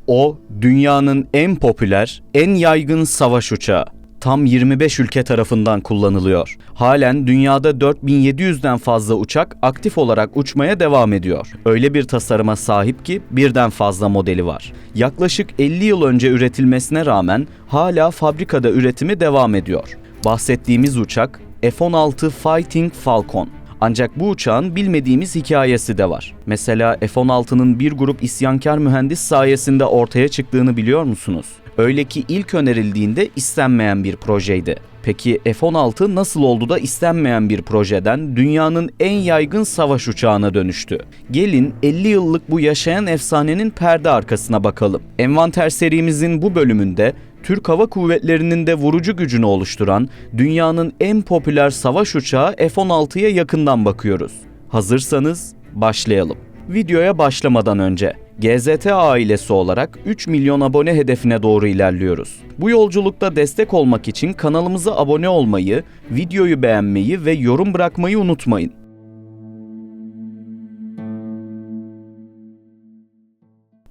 O, dünyanın en popüler, en yaygın savaş uçağı. Tam 25 ülke tarafından kullanılıyor. Halen dünyada 4700'den fazla uçak aktif olarak uçmaya devam ediyor. Öyle bir tasarıma sahip ki birden fazla modeli var. Yaklaşık 50 yıl önce üretilmesine rağmen hala fabrikada üretimi devam ediyor. Bahsettiğimiz uçak F-16 Fighting Falcon. Ancak bu uçağın bilmediğimiz hikayesi de var. Mesela F-16'nın bir grup isyankar mühendis sayesinde ortaya çıktığını biliyor musunuz? Öyle ki ilk önerildiğinde istenmeyen bir projeydi. Peki F-16 nasıl oldu da istenmeyen bir projeden dünyanın en yaygın savaş uçağına dönüştü? Gelin 50 yıllık bu yaşayan efsanenin perde arkasına bakalım. Envanter serimizin bu bölümünde Türk Hava Kuvvetleri'nin de vurucu gücünü oluşturan dünyanın en popüler savaş uçağı F-16'ya yakından bakıyoruz. Hazırsanız başlayalım. Videoya başlamadan önce GZT ailesi olarak 3 milyon abone hedefine doğru ilerliyoruz. Bu yolculukta destek olmak için kanalımıza abone olmayı, videoyu beğenmeyi ve yorum bırakmayı unutmayın.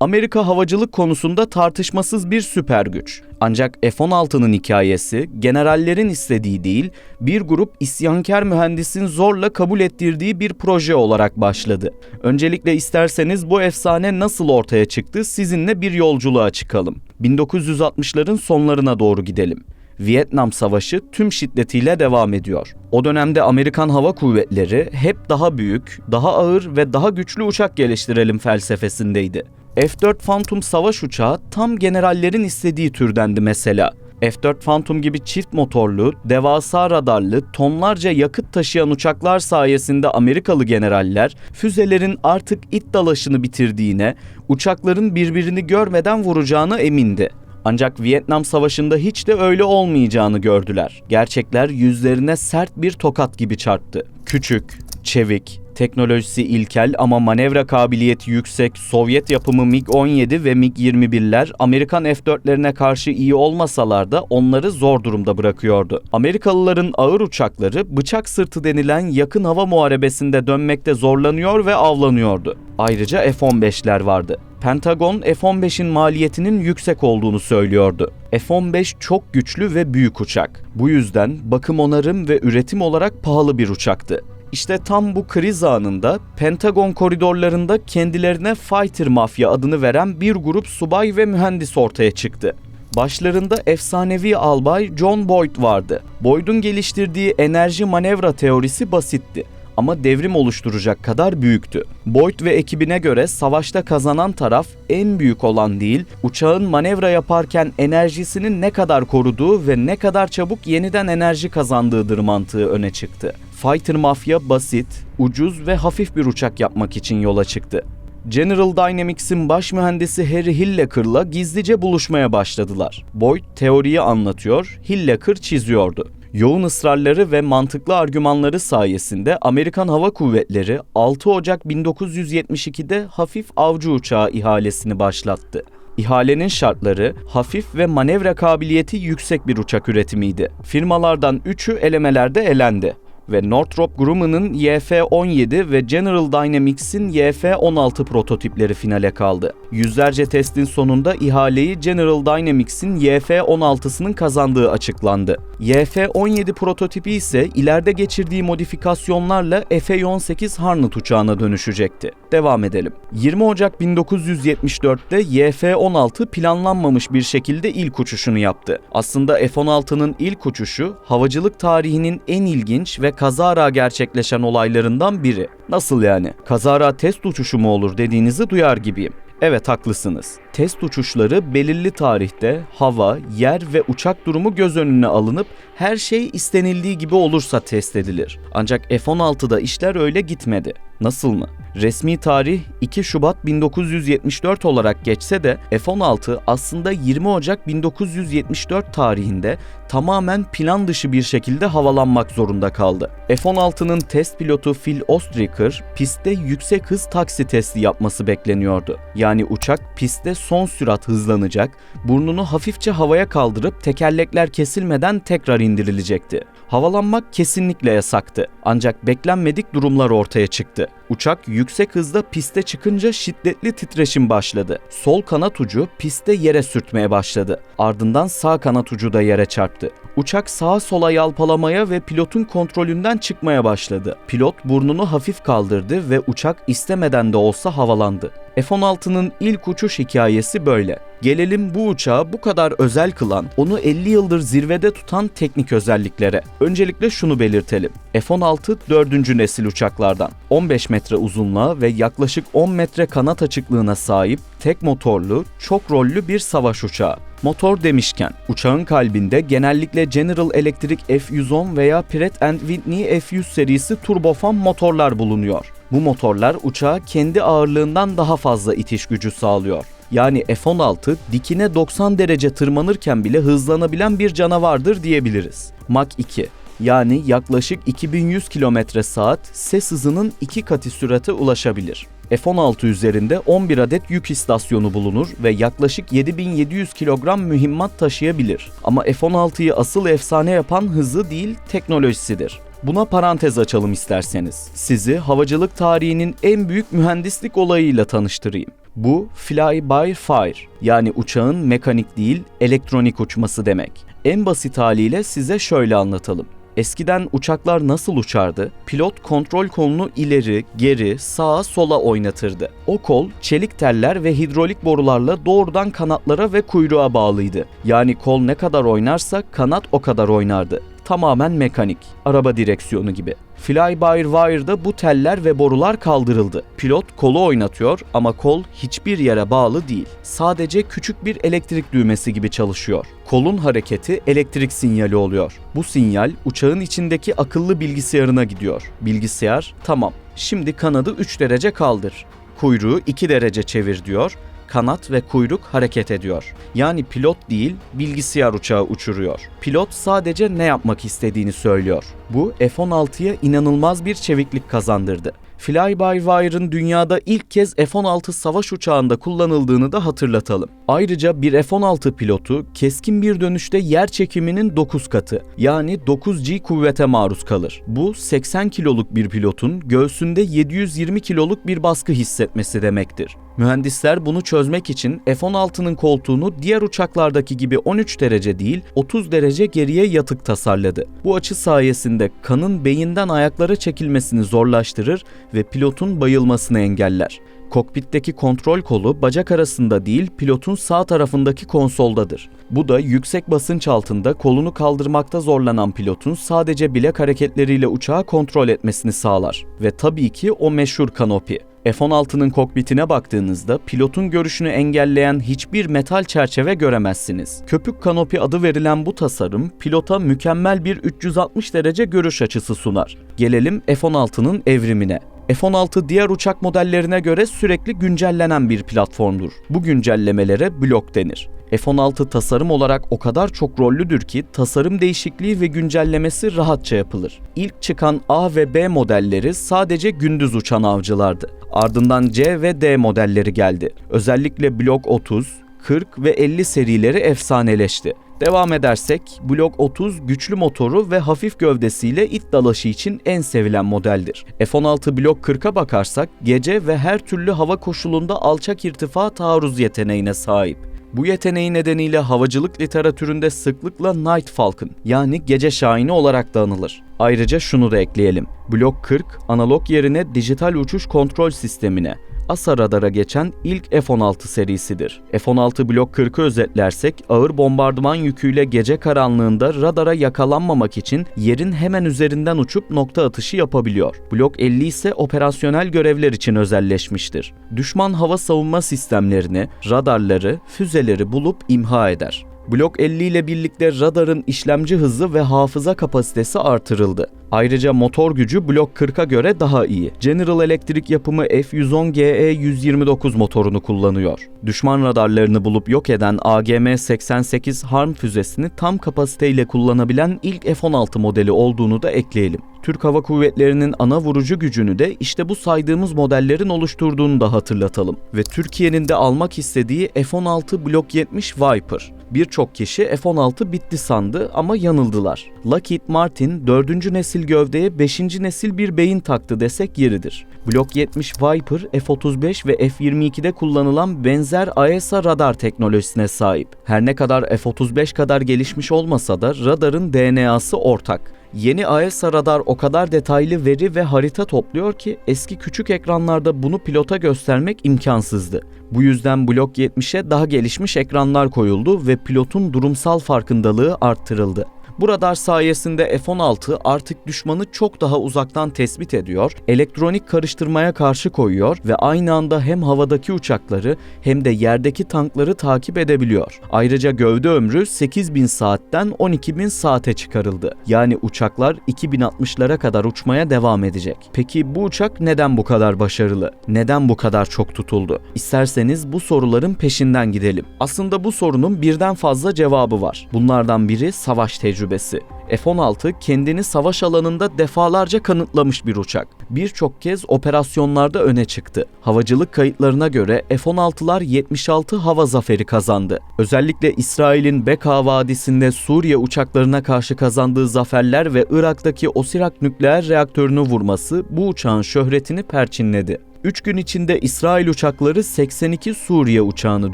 Amerika havacılık konusunda tartışmasız bir süper güç. Ancak F-16'nın hikayesi generallerin istediği değil, bir grup isyankar mühendisin zorla kabul ettirdiği bir proje olarak başladı. Öncelikle isterseniz bu efsane nasıl ortaya çıktı sizinle bir yolculuğa çıkalım. 1960'ların sonlarına doğru gidelim. Vietnam Savaşı tüm şiddetiyle devam ediyor. O dönemde Amerikan Hava Kuvvetleri hep daha büyük, daha ağır ve daha güçlü uçak geliştirelim felsefesindeydi. F-4 Phantom savaş uçağı tam generallerin istediği türdendi mesela. F-4 Phantom gibi çift motorlu, devasa radarlı, tonlarca yakıt taşıyan uçaklar sayesinde Amerikalı generaller füzelerin artık it dalaşını bitirdiğine, uçakların birbirini görmeden vuracağına emindi. Ancak Vietnam Savaşı'nda hiç de öyle olmayacağını gördüler. Gerçekler yüzlerine sert bir tokat gibi çarptı. Küçük, çevik, teknolojisi ilkel ama manevra kabiliyeti yüksek Sovyet yapımı MiG-17 ve MiG-21'ler Amerikan F-4'lerine karşı iyi olmasalar da onları zor durumda bırakıyordu. Amerikalıların ağır uçakları bıçak sırtı denilen yakın hava muharebesinde dönmekte zorlanıyor ve avlanıyordu. Ayrıca F-15'ler vardı. Pentagon F-15'in maliyetinin yüksek olduğunu söylüyordu. F-15 çok güçlü ve büyük uçak. Bu yüzden bakım onarım ve üretim olarak pahalı bir uçaktı. İşte tam bu kriz anında Pentagon koridorlarında kendilerine Fighter Mafya adını veren bir grup subay ve mühendis ortaya çıktı. Başlarında efsanevi albay John Boyd vardı. Boyd'un geliştirdiği enerji manevra teorisi basitti ama devrim oluşturacak kadar büyüktü. Boyd ve ekibine göre savaşta kazanan taraf en büyük olan değil, uçağın manevra yaparken enerjisini ne kadar koruduğu ve ne kadar çabuk yeniden enerji kazandığıdır mantığı öne çıktı. Fighter Mafya basit, ucuz ve hafif bir uçak yapmak için yola çıktı. General Dynamics'in baş mühendisi Harry Hillacker'la gizlice buluşmaya başladılar. Boyd teoriyi anlatıyor, Hillaker çiziyordu. Yoğun ısrarları ve mantıklı argümanları sayesinde Amerikan Hava Kuvvetleri 6 Ocak 1972'de hafif avcı uçağı ihalesini başlattı. İhalenin şartları hafif ve manevra kabiliyeti yüksek bir uçak üretimiydi. Firmalardan 3'ü elemelerde elendi ve Northrop Grumman'ın YF-17 ve General Dynamics'in YF-16 prototipleri finale kaldı. Yüzlerce testin sonunda ihaleyi General Dynamics'in YF-16'sının kazandığı açıklandı. YF-17 prototipi ise ileride geçirdiği modifikasyonlarla F-18 Hornet uçağına dönüşecekti. Devam edelim. 20 Ocak 1974'te YF-16 planlanmamış bir şekilde ilk uçuşunu yaptı. Aslında F-16'nın ilk uçuşu havacılık tarihinin en ilginç ve kazara gerçekleşen olaylarından biri. Nasıl yani? Kazara test uçuşu mu olur dediğinizi duyar gibiyim. Evet, haklısınız. Test uçuşları belirli tarihte hava, yer ve uçak durumu göz önüne alınıp her şey istenildiği gibi olursa test edilir. Ancak F-16'da işler öyle gitmedi. Nasıl mı? Resmi tarih 2 Şubat 1974 olarak geçse de F-16 aslında 20 Ocak 1974 tarihinde tamamen plan dışı bir şekilde havalanmak zorunda kaldı. F-16'nın test pilotu Phil Ostriker pistte yüksek hız taksi testi yapması bekleniyordu. Yani uçak pistte son sürat hızlanacak, burnunu hafifçe havaya kaldırıp tekerlekler kesilmeden tekrar indirilecekti. Havalanmak kesinlikle yasaktı. Ancak beklenmedik durumlar ortaya çıktı. Uçak yüksek hızda piste çıkınca şiddetli titreşim başladı. Sol kanat ucu pistte yere sürtmeye başladı. Ardından sağ kanat ucu da yere çarptı. Uçak sağa sola yalpalamaya ve pilotun kontrolünden çıkmaya başladı. Pilot burnunu hafif kaldırdı ve uçak istemeden de olsa havalandı. F-16'nın ilk uçuş hikayesi böyle. Gelelim bu uçağı bu kadar özel kılan, onu 50 yıldır zirvede tutan teknik özelliklere. Öncelikle şunu belirtelim. F-16 4. nesil uçaklardan. 15 metre uzunluğa ve yaklaşık 10 metre kanat açıklığına sahip tek motorlu, çok rollü bir savaş uçağı. Motor demişken, uçağın kalbinde genellikle General Electric F-110 veya Pratt & Whitney F-100 serisi turbofan motorlar bulunuyor. Bu motorlar uçağa kendi ağırlığından daha fazla itiş gücü sağlıyor. Yani F-16 dikine 90 derece tırmanırken bile hızlanabilen bir canavardır diyebiliriz. Mach 2 yani yaklaşık 2100 km/saat ses hızının 2 katı sürate ulaşabilir. F-16 üzerinde 11 adet yük istasyonu bulunur ve yaklaşık 7700 kilogram mühimmat taşıyabilir. Ama F-16'yı asıl efsane yapan hızı değil, teknolojisidir. Buna parantez açalım isterseniz. Sizi havacılık tarihinin en büyük mühendislik olayıyla tanıştırayım. Bu fly-by-fire yani uçağın mekanik değil elektronik uçması demek. En basit haliyle size şöyle anlatalım. Eskiden uçaklar nasıl uçardı? Pilot kontrol kolunu ileri, geri, sağa, sola oynatırdı. O kol çelik teller ve hidrolik borularla doğrudan kanatlara ve kuyruğa bağlıydı. Yani kol ne kadar oynarsa kanat o kadar oynardı. Tamamen mekanik, araba direksiyonu gibi. Fly-by-wire'da bu teller ve borular kaldırıldı. Pilot kolu oynatıyor ama kol hiçbir yere bağlı değil. Sadece küçük bir elektrik düğmesi gibi çalışıyor. Kolun hareketi elektrik sinyali oluyor. Bu sinyal uçağın içindeki akıllı bilgisayarına gidiyor. Bilgisayar, tamam, şimdi kanadı 3 derece kaldır. Kuyruğu 2 derece çevir diyor. Kanat ve kuyruk hareket ediyor. Yani pilot değil, bilgisayar uçağı uçuruyor. Pilot sadece ne yapmak istediğini söylüyor. Bu F-16'ya inanılmaz bir çeviklik kazandırdı. Fly-by-wire'ın dünyada ilk kez F-16 savaş uçağında kullanıldığını da hatırlatalım. Ayrıca bir F-16 pilotu keskin bir dönüşte yer çekiminin 9 katı yani 9G kuvvete maruz kalır. Bu 80 kiloluk bir pilotun göğsünde 720 kiloluk bir baskı hissetmesi demektir. Mühendisler bunu çözmek için F-16'nın koltuğunu diğer uçaklardaki gibi 13 derece değil 30 derece geriye yatık tasarladı. Bu açı sayesinde kanın beyinden ayaklara çekilmesini zorlaştırır ve pilotun bayılmasını engeller. Kokpitteki kontrol kolu bacak arasında değil pilotun sağ tarafındaki konsoldadır. Bu da yüksek basınç altında kolunu kaldırmakta zorlanan pilotun sadece bilek hareketleriyle uçağı kontrol etmesini sağlar. Ve tabii ki o meşhur kanopi. F-16'nın kokpitine baktığınızda pilotun görüşünü engelleyen hiçbir metal çerçeve göremezsiniz. Köpük kanopi adı verilen bu tasarım pilota mükemmel bir 360 derece görüş açısı sunar. Gelelim F-16'nın evrimine. F-16 diğer uçak modellerine göre sürekli güncellenen bir platformdur. Bu güncellemelere blok denir. F-16 tasarım olarak o kadar çok rollüdür ki tasarım değişikliği ve güncellemesi rahatça yapılır. İlk çıkan A ve B modelleri sadece gündüz uçan avcılardı. Ardından C ve D modelleri geldi. Özellikle Blok 30, 40 ve 50 serileri efsaneleşti. Devam edersek, Blok 30 güçlü motoru ve hafif gövdesiyle it dalaşı için en sevilen modeldir. F-16 Blok 40'a bakarsak, gece ve her türlü hava koşulunda alçak irtifa taarruz yeteneğine sahip. Bu yeteneği nedeniyle havacılık literatüründe sıklıkla Night Falcon yani gece şahini olarak da anılır. Ayrıca şunu da ekleyelim. Blok 40 analog yerine dijital uçuş kontrol sistemine, ASA radara geçen ilk F-16 serisidir. F-16 Blok 40'ı özetlersek ağır bombardıman yüküyle gece karanlığında radara yakalanmamak için yerin hemen üzerinden uçup nokta atışı yapabiliyor. Blok 50 ise operasyonel görevler için özelleşmiştir. Düşman hava savunma sistemlerini, radarları, füzeleri bulup imha eder. Blok 50 ile birlikte radarın işlemci hızı ve hafıza kapasitesi artırıldı. Ayrıca motor gücü Block 40'a göre daha iyi. General Electric yapımı F-110GE-129 motorunu kullanıyor. Düşman radarlarını bulup yok eden AGM-88 HARM füzesini tam kapasiteyle kullanabilen ilk F-16 modeli olduğunu da ekleyelim. Türk Hava Kuvvetleri'nin ana vurucu gücünü de işte bu saydığımız modellerin oluşturduğunu da hatırlatalım. Ve Türkiye'nin de almak istediği F-16 Block 70 Viper. Birçok kişi F-16 bitti sandı ama yanıldılar. Lockheed Martin 4. nesil gövdeye 5. nesil bir beyin taktı desek yeridir. Block 70 Viper, F-35 ve F-22'de kullanılan benzer AESA radar teknolojisine sahip. Her ne kadar F-35 kadar gelişmiş olmasa da radarın DNA'sı ortak. Yeni AESA radar o kadar detaylı veri ve harita topluyor ki eski küçük ekranlarda bunu pilota göstermek imkansızdı. Bu yüzden Block 70'e daha gelişmiş ekranlar koyuldu ve pilotun durumsal farkındalığı arttırıldı. Bu radar sayesinde F-16 artık düşmanı çok daha uzaktan tespit ediyor, elektronik karıştırmaya karşı koyuyor ve aynı anda hem havadaki uçakları hem de yerdeki tankları takip edebiliyor. Ayrıca gövde ömrü 8000 saatten 12000 saate çıkarıldı. Yani uçaklar 2060'lara kadar uçmaya devam edecek. Peki bu uçak neden bu kadar başarılı? Neden bu kadar çok tutuldu? İsterseniz bu soruların peşinden gidelim. Aslında bu sorunun birden fazla cevabı var. Bunlardan biri savaş tecrübesi. F-16 kendini savaş alanında defalarca kanıtlamış bir uçak. Birçok kez operasyonlarda öne çıktı. Havacılık kayıtlarına göre F-16'lar 76 hava zaferi kazandı. Özellikle İsrail'in Beka Vadisi'nde Suriye uçaklarına karşı kazandığı zaferler ve Irak'taki Osirak nükleer reaktörünü vurması bu uçağın şöhretini perçinledi. 3 gün içinde İsrail uçakları 82 Suriye uçağını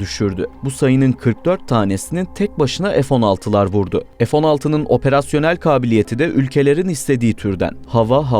düşürdü. Bu sayının 44 tanesini tek başına F-16'lar vurdu. F-16'nın operasyonel kabiliyeti de ülkelerin istediği türden. Hava,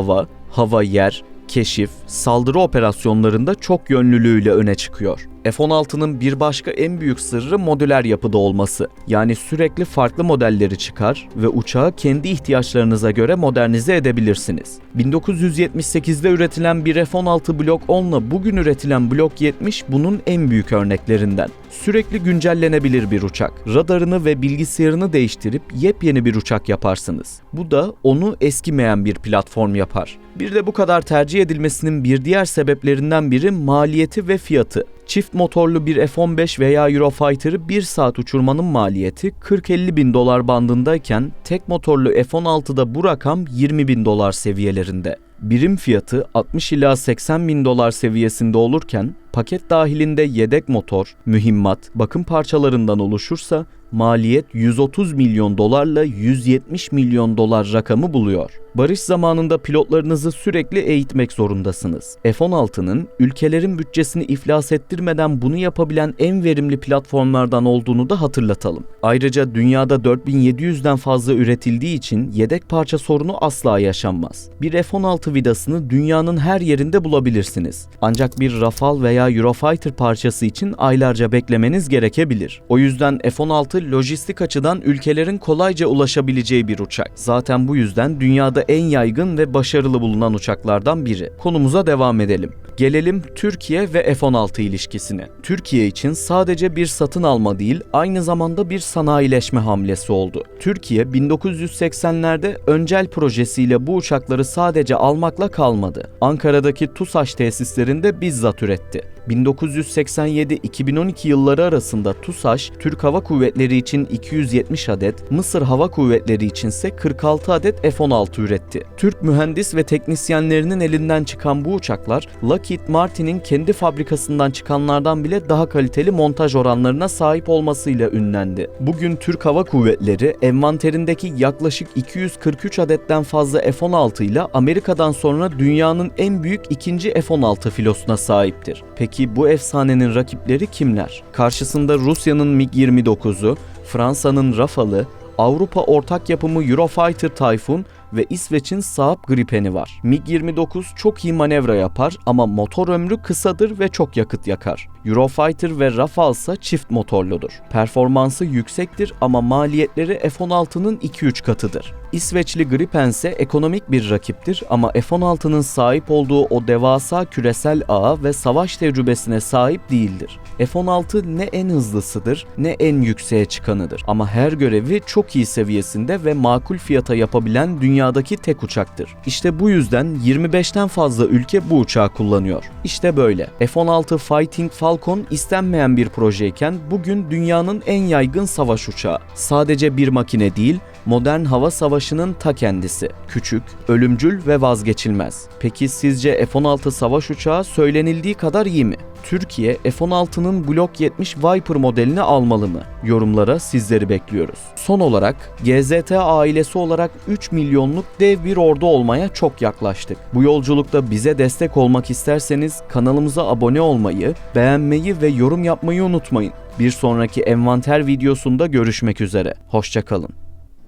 hava-yer, keşif, saldırı operasyonlarında çok yönlülüğüyle öne çıkıyor. F-16'nın bir başka en büyük sırrı modüler yapıda olması. Yani sürekli farklı modelleri çıkar ve uçağı kendi ihtiyaçlarınıza göre modernize edebilirsiniz. 1978'de üretilen bir F-16 Block 10 ile bugün üretilen Block 70 bunun en büyük örneklerinden. Sürekli güncellenebilir bir uçak. Radarını ve bilgisayarını değiştirip yepyeni bir uçak yaparsınız. Bu da onu eskimeyen bir platform yapar. Bir de bu kadar tercih edilmesinin bir diğer sebeplerinden biri maliyeti ve fiyatı. Çift motorlu bir F-15 veya Eurofighter'ı 1 saat uçurmanın maliyeti 40-50 bin dolar bandındayken tek motorlu F-16'da bu rakam 20 bin dolar seviyelerinde. Birim fiyatı 60 ila 80 bin dolar seviyesinde olurken paket dahilinde yedek motor, mühimmat, bakım parçalarından oluşursa maliyet 130 milyon dolarla 170 milyon dolar rakamı buluyor. Barış zamanında pilotlarınızı sürekli eğitmek zorundasınız. F-16'nın ülkelerin bütçesini iflas ettirmeden bunu yapabilen en verimli platformlardan olduğunu da hatırlatalım. Ayrıca dünyada 4700'den fazla üretildiği için yedek parça sorunu asla yaşanmaz. Bir F-16 vidasını dünyanın her yerinde bulabilirsiniz. Ancak bir Rafale veya Eurofighter parçası için aylarca beklemeniz gerekebilir. O yüzden F-16 lojistik açıdan ülkelerin kolayca ulaşabileceği bir uçak. Zaten bu yüzden dünyada en yaygın ve başarılı bulunan uçaklardan biri. Konumuza devam edelim. Gelelim Türkiye ve F-16 ilişkisine. Türkiye için sadece bir satın alma değil, aynı zamanda bir sanayileşme hamlesi oldu. Türkiye 1980'lerde Öncel projesiyle bu uçakları sadece almakla kalmadı. Ankara'daki TUSAŞ tesislerinde bizzat üretti. 1987-2012 yılları arasında TUSAŞ, Türk Hava Kuvvetleri için 270 adet, Mısır Hava Kuvvetleri içinse 46 adet F-16 üretti. Türk mühendis ve teknisyenlerinin elinden çıkan bu uçaklar, Lockheed Martin'in kendi fabrikasından çıkanlardan bile daha kaliteli montaj oranlarına sahip olmasıyla ünlendi. Bugün Türk Hava Kuvvetleri, envanterindeki yaklaşık 243 adetten fazla F-16 ile Amerika'dan sonra dünyanın en büyük ikinci F-16 filosuna sahiptir. Peki bu efsanenin rakipleri kimler? Karşısında Rusya'nın MiG-29'u, Fransa'nın Rafale'ı, Avrupa ortak yapımı Eurofighter Typhoon ve İsveç'in Saab Gripen'i var. MiG-29 çok iyi manevra yapar ama motor ömrü kısadır ve çok yakıt yakar. Eurofighter ve Rafale ise çift motorludur. Performansı yüksektir ama maliyetleri F-16'nın 2-3 katıdır. İsveçli Gripen ise ekonomik bir rakiptir ama F-16'nın sahip olduğu o devasa küresel ağa ve savaş tecrübesine sahip değildir. F-16 ne en hızlısıdır ne en yükseğe çıkanıdır ama her görevi çok iyi seviyesinde ve makul fiyata yapabilen dünya dünyadaki tek uçaktır. İşte bu yüzden 25'ten fazla ülke bu uçağı kullanıyor. İşte böyle. F-16 Fighting Falcon istenmeyen bir projeyken bugün dünyanın en yaygın savaş uçağı. Sadece bir makine değil, modern hava savaşının ta kendisi. Küçük, ölümcül ve vazgeçilmez. Peki sizce F-16 savaş uçağı söylenildiği kadar iyi mi? Türkiye F-16'nın Block 70 Viper modelini almalı mı? Yorumlara sizleri bekliyoruz. Son olarak GZT ailesi olarak 3 milyonluk dev bir ordu olmaya çok yaklaştık. Bu yolculukta bize destek olmak isterseniz kanalımıza abone olmayı, beğenmeyi ve yorum yapmayı unutmayın. Bir sonraki envanter videosunda görüşmek üzere. Hoşça kalın.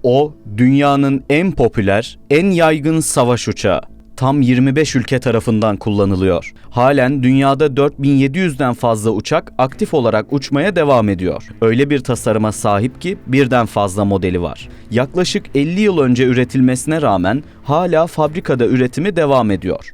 O, dünyanın en popüler, en yaygın savaş uçağı. Tam 25 ülke tarafından kullanılıyor. Halen dünyada 4700'den fazla uçak aktif olarak uçmaya devam ediyor. Öyle bir tasarıma sahip ki birden fazla modeli var. Yaklaşık 50 yıl önce üretilmesine rağmen hala fabrikada üretimi devam ediyor.